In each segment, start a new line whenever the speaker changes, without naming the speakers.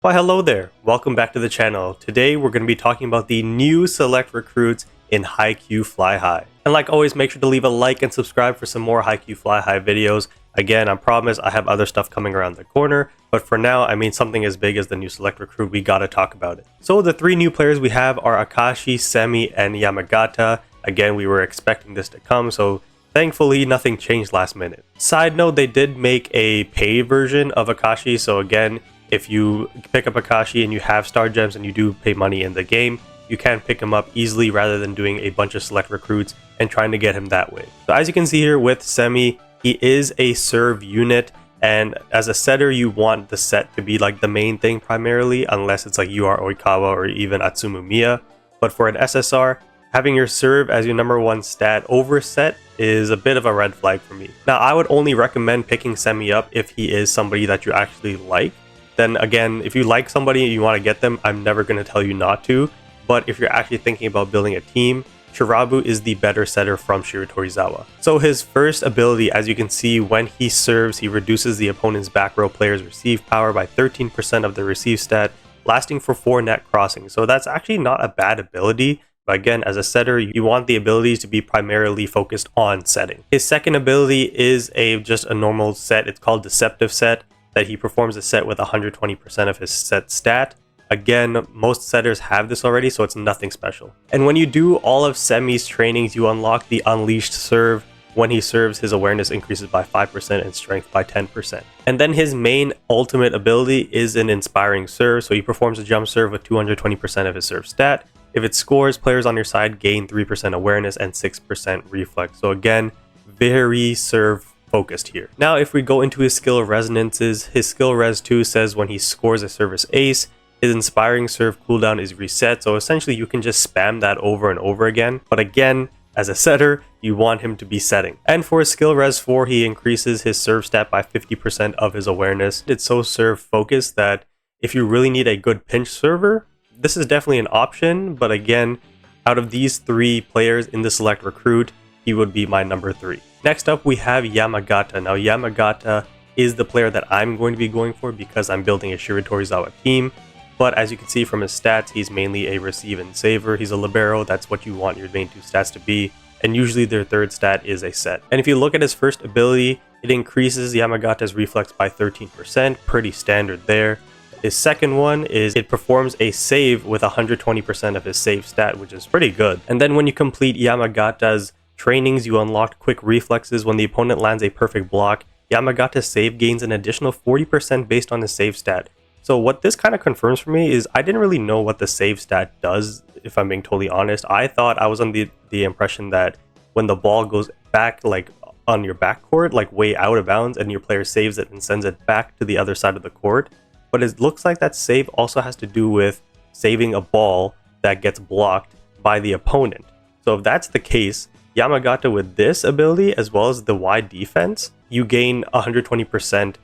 Why hello there, welcome back to the channel. Today we're going to be talking about the new select recruits in Haikyu Fly High. And like always, make sure to leave a like and subscribe for some more Haikyu Fly High videos. Again, I promise I have other stuff coming around the corner, but for now, I mean something as big as the new select recruit, we gotta talk about it. So the three new players we have are Akaashi, Semi, and Yamagata. Again, we were expecting this to come, so thankfully nothing changed last minute. Side note, they did make a paid version of Akaashi, so again, if you pick up Akaashi and you have star gems and you do pay money in the game, you can pick him up easily rather than doing a bunch of select recruits and trying to get him that way. So as you can see here with Semi, he is a serve unit, and as a setter you want the set to be like the main thing primarily, unless it's like you are Oikawa or even Atsumu Miya. But for an SSR, having your serve as your number one stat over set is a bit of a red flag for me. Now I would only recommend picking Semi up if he is somebody that you actually like. Then again, if you like somebody and you want to get them, I'm never going to tell you not to. But if you're actually thinking about building a team, Shirabu is the better setter from Shiratorizawa. So his first ability, as you can see, when he serves, he reduces the opponent's back row player's receive power by 13% of the receive stat, lasting for 4 net crossings. So that's actually not a bad ability. But again, as a setter, you want the abilities to be primarily focused on setting. His second ability is just a normal set. It's called Deceptive Set, that he performs a set with 120% of his set stat. Again, most setters have this already, so it's nothing special. And when you do all of Semi's trainings, you unlock the Unleashed Serve. When he serves, his awareness increases by 5% and strength by 10%. And then his main ultimate ability is an Inspiring Serve, so he performs a jump serve with 220% of his serve stat. If it scores, players on your side gain 3% awareness and 6% reflex. So again, very serve focused here. Now if we go into his skill resonances, his skill res 2 says when he scores a service ace, his inspiring serve cooldown is reset, so essentially you can just spam that over and over again. But again, as a setter, you want him to be setting. And for his skill res 4, he increases his serve stat by 50% of his awareness. It's so serve focused that if you really need a good pinch server, this is definitely an option. But again, out of these three players in the select recruit, he would be my number 3. Next up, we have Yamagata. Now, Yamagata is the player that I'm going to be going for because I'm building a Shiratorizawa team. But as you can see from his stats, he's mainly a receive and saver. He's a libero. That's what you want your main 2 stats to be. And usually their third stat is a set. And if you look at his first ability, it increases Yamagata's reflex by 13%. Pretty standard there. His second one is it performs a save with 120% of his save stat, which is pretty good. And then when you complete Yamagata's trainings, you unlock quick reflexes. When the opponent lands a perfect block, Yamagata's save gains an additional 40% based on his save stat. So what this kind of confirms for me is I didn't really know what the save stat does, if I'm being totally honest. I thought I was on the impression that when the ball goes back, like on your backcourt, like way out of bounds, and your player saves it and sends it back to the other side of the court. But it looks like that save also has to do with saving a ball that gets blocked by the opponent. So if that's the case, Yamagata with this ability, as well as the wide defense, you gain 120%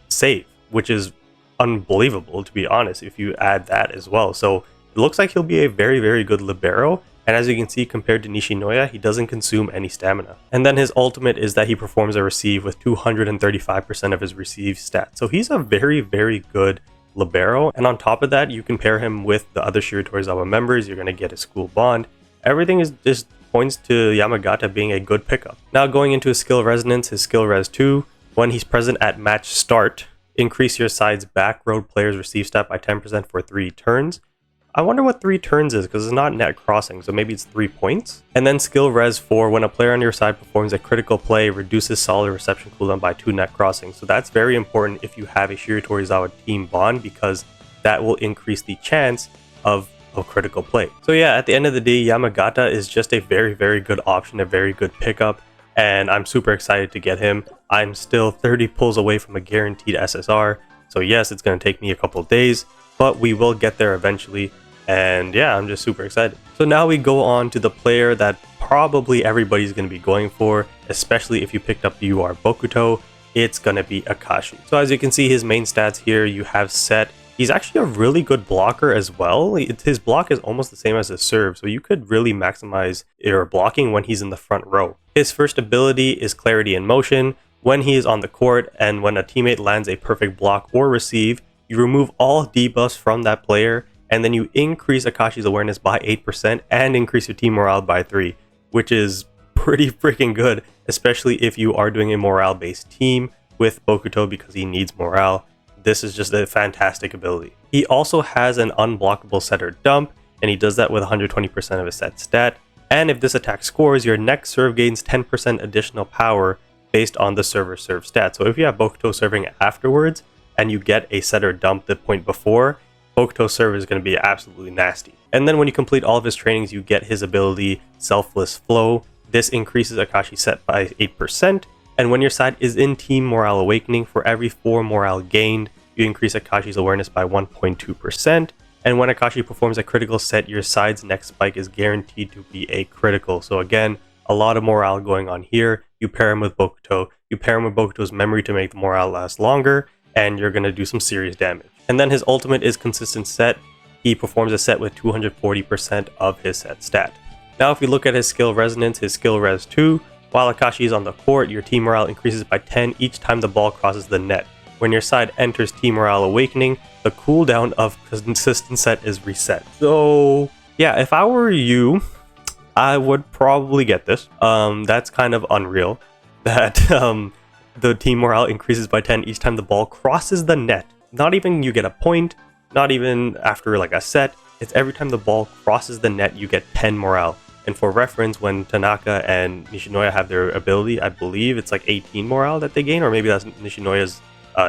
save, which is unbelievable, to be honest, if you add that as well. So it looks like he'll be a very, very good libero. And as you can see, compared to Nishinoya, he doesn't consume any stamina. And then his ultimate is that he performs a receive with 235% of his receive stat. So he's a very, very good libero. And on top of that, you can pair him with the other Shiratorizawa members. You're going to get a school bond. Everything is just points to Yamagata being a good pickup. Now going into his skill resonance, his skill res 2, when he's present at match start, increase your side's back row player's receive stat by 10% for 3 turns. I wonder what 3 turns is, because it's not net crossing, so maybe it's 3 points. And then skill res 4, when a player on your side performs a critical play, reduces solid reception cooldown by 2 net crossings. So that's very important if you have a Shiratorizawa team bond, because that will increase the chance of a critical play. So yeah, at the end of the day, Yamagata is just a very, very good option, a very good pickup, and I'm super excited to get him. I'm still 30 pulls away from a guaranteed SSR, so yes, it's going to take me a couple of days, but we will get there eventually. And yeah, I'm just super excited. So now we go on to the player that probably everybody's going to be going for, especially if you picked up the UR Bokuto. It's going to be Akaashi. So as you can see, his main stats here, you have set. He's actually a really good blocker as well. His block is almost the same as his serve, so you could really maximize your blocking when he's in the front row. His first ability is Clarity in Motion. When he is on the court and when a teammate lands a perfect block or receive, you remove all debuffs from that player, and then you increase Akaashi's awareness by 8% and increase your team morale by 3, which is pretty freaking good, especially if you are doing a morale-based team with Bokuto because he needs morale. This is just a fantastic ability. He also has an unblockable setter dump, and he does that with 120% of his set stat. And if this attack scores, your next serve gains 10% additional power based on the server's serve stat. So if you have Bokuto serving afterwards and you get a setter dump the point before, Bokuto's serve is going to be absolutely nasty. And then when you complete all of his trainings, you get his ability Selfless Flow. This increases Akaashi's set by 8. And when your side is in Team Morale Awakening, for every 4 morale gained, you increase Akaashi's awareness by 1.2%. And when Akaashi performs a critical set, your side's next spike is guaranteed to be a critical. So again, a lot of morale going on here. You pair him with Bokuto, you pair him with Bokuto's memory to make the morale last longer, and you're going to do some serious damage. And then his ultimate is Consistent Set. He performs a set with 240% of his set stat. Now if we look at his skill resonance, his skill res 2, while Akaashi is on the court, your team morale increases by 10 each time the ball crosses the net. When your side enters Team Morale Awakening, the cooldown of Consistent Set is reset. So yeah, if I were you, I would probably get this. That's kind of unreal that the team morale increases by 10 each time the ball crosses the net. Not even you get a point, not even after like a set. It's every time the ball crosses the net, you get 10 morale. And for reference, when Tanaka and Nishinoya have their ability, I believe it's like 18 morale that they gain, or maybe that's Nishinoya's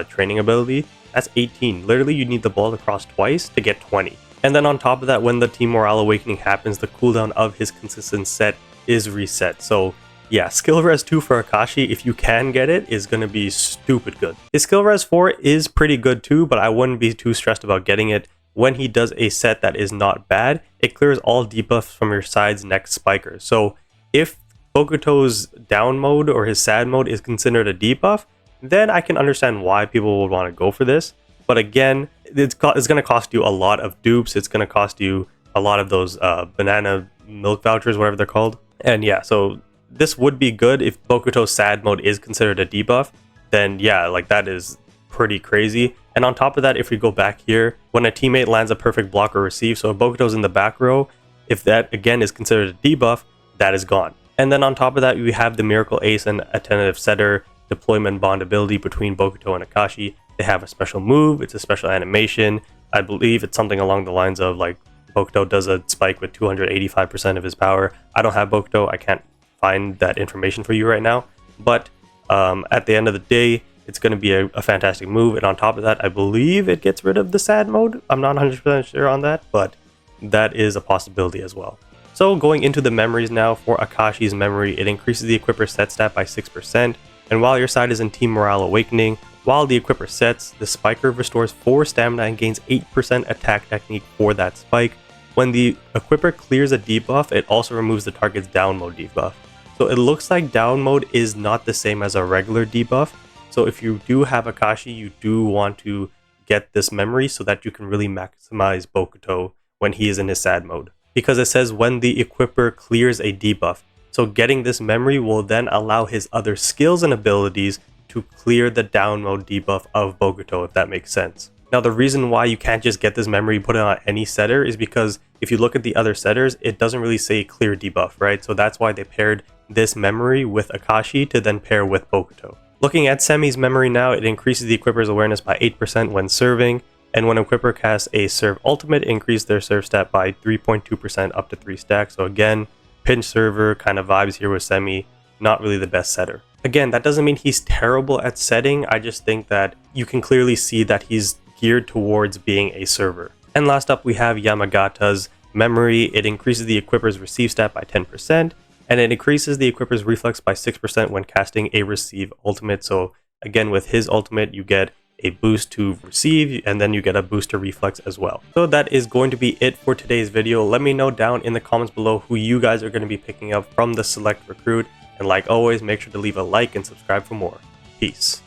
training ability. That's 18. Literally, you need the ball to cross twice to get 20. And then on top of that, when the Team Morale Awakening happens, the cooldown of his Consistent Set is reset. So yeah, skill res 2 for Akaashi, if you can get it, is going to be stupid good. His skill res 4 is pretty good too, but I wouldn't be too stressed about getting it. When he does a set that is not bad, it clears all debuffs from your side's next spiker. So if Bokuto's down mode or his sad mode is considered a debuff, then I can understand why people would want to go for this. But again, it's going to cost you a lot of dupes. It's going to cost you a lot of those banana milk vouchers, whatever they're called. And yeah, so this would be good if Bokuto's sad mode is considered a debuff. Then yeah, like that is pretty crazy. And on top of that, if we go back here, when a teammate lands a perfect block or receive, so if Bokuto's in the back row, if that again is considered a debuff, that is gone. And then on top of that, we have the Miracle Ace and Attentive Setter deployment bond ability between Bokuto and Akaashi. They have a special move, it's a special animation. I believe it's something along the lines of like Bokuto does a spike with 285% of his power. I don't have Bokuto, I can't find that information for you right now. But at the end of the day, it's going to be a fantastic move. And on top of that, I believe it gets rid of the sad mode. I'm not 100% sure on that, but that is a possibility as well. So going into the memories now, for Akaashi's memory, it increases the equipper's set stat by 6%. And while your side is in Team Morale Awakening, while the equipper sets, the spiker restores 4 stamina and gains 8% attack technique for that spike. When the equipper clears a debuff, it also removes the target's down mode debuff. So it looks like down mode is not the same as a regular debuff. So if you do have Akaashi, you do want to get this memory so that you can really maximize Bokuto when he is in his sad mode. Because it says when the equipper clears a debuff. So getting this memory will then allow his other skills and abilities to clear the down mode debuff of Bokuto, if that makes sense. Now the reason why you can't just get this memory, put it on any setter, is because if you look at the other setters, it doesn't really say clear debuff, right? So that's why they paired this memory with Akaashi to then pair with Bokuto. Looking at Semi's memory now, it increases the equipper's awareness by 8% when serving, and when equipper casts a serve ultimate, increase their serve stat by 3.2% up to 3 stacks. So again, pinch server kind of vibes here with Semi, not really the best setter. Again, that doesn't mean he's terrible at setting, I just think that you can clearly see that he's geared towards being a server. And last up we have Yamagata's memory. It increases the equipper's receive stat by 10%, and it increases the equipper's reflex by 6% when casting a receive ultimate. So again, with his ultimate, you get a boost to receive, and then you get a boost to reflex as well. So that is going to be it for today's video. Let me know down in the comments below who you guys are going to be picking up from the select recruit. And like always, make sure to leave a like and subscribe for more. Peace.